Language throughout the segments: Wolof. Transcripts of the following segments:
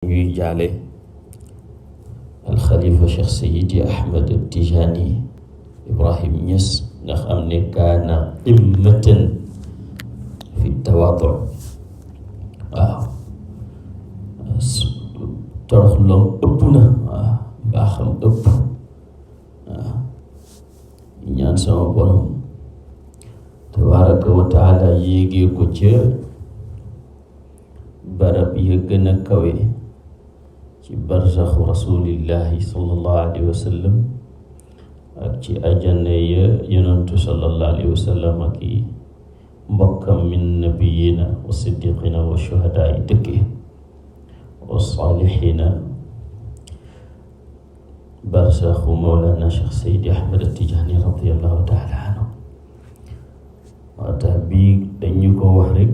ñuy jaale alxalifa cheikh sayidi ahmad tijani ibrahim Niass nga xam ne kaana qimmatan fi tawaadu waaw toroxloom ëpp na waaw mbaaxam ëpp waaw ñaan sama borom tabaraka wa taala yéegee ko ca barab ya gën a kawe ci barzaxu rasulillahi sallallahu alayhi wa sallam ak ci ajana ya yonantu sallallahu alayhi wa sallam ak i mbokkam min nabiyina wa siddiqina wa shuhadaa yi dëkke wa saalihina barzaxu mawlana cheikh sayidi ahmad tijani radiallahu taala anhu moo tax bii dañu ko wax rek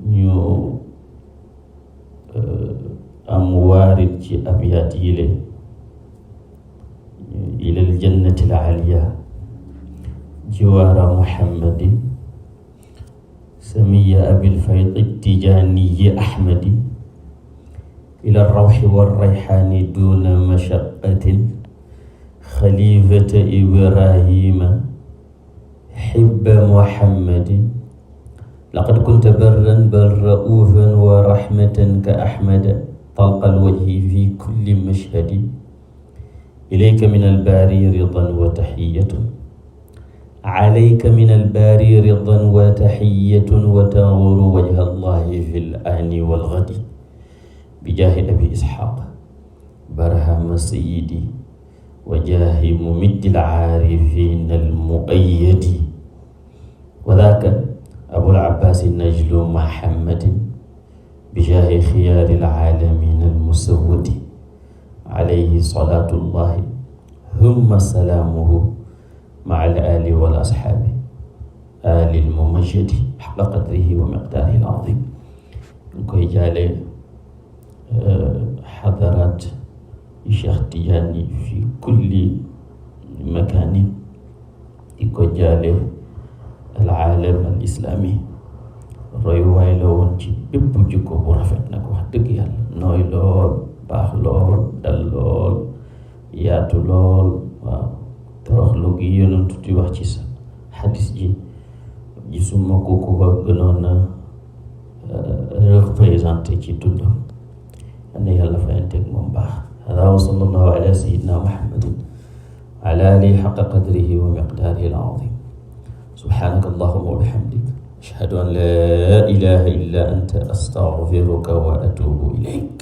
ñu am waarit ci abyaat yile ilal jannati al aliya jiwaara muhammadin samiya abil faydi tijaniyi ahmadi ila rawxi warrayxaani duna mashaqatin xalifata ibrahima xibba muhammadin laqad kunta barran bal raufan wa rahmatan ka ahmada talqa alwajhi fi kulli mashhadin ilayka min albaari ridan wa taxiyatun alayka min albaari ridan wa taxiyatun wa tanzuru wajha allahi fi l-aani wal-gadi bijaahi abi isxaaq barhama sayyidi wa jaahi mumiddi l-aarifiina al-muayyadi wa daaka abul abbaas najlu muhammadin bijaahi xiyaari l-aalamiina al-musawwadi alayhi salaatu llaahi humma salaamuhu maa al-aali wal asxaabi aali l-mumajjadi xaqqa qadrihi wa miqdaarihi l-aziim ñu koy jaale xadaraat Cheikh Tijaani fi kulli makaanin di ko jaale al-aalam al-islaami roy waay la woon ci bépp jikko bu rafet nag wax dëgg yàlla nooy lool baax lool dal lool yaatu lool waaw toroxlu gi yonent di wax ci sa xadis ji gisuma ko ko gënoon a représenté ci dundam ana yàlla fayanteeg moom baax hada wa sallallahu ala sayyidina muhammadin wa ala alihi xaqa qadrihi wa miqdaarihi al-aziim subhaanaka allahumma wa bihamdik ashhadu an laa ilaaha illa anta astaghfiruka wa atuubu ilayk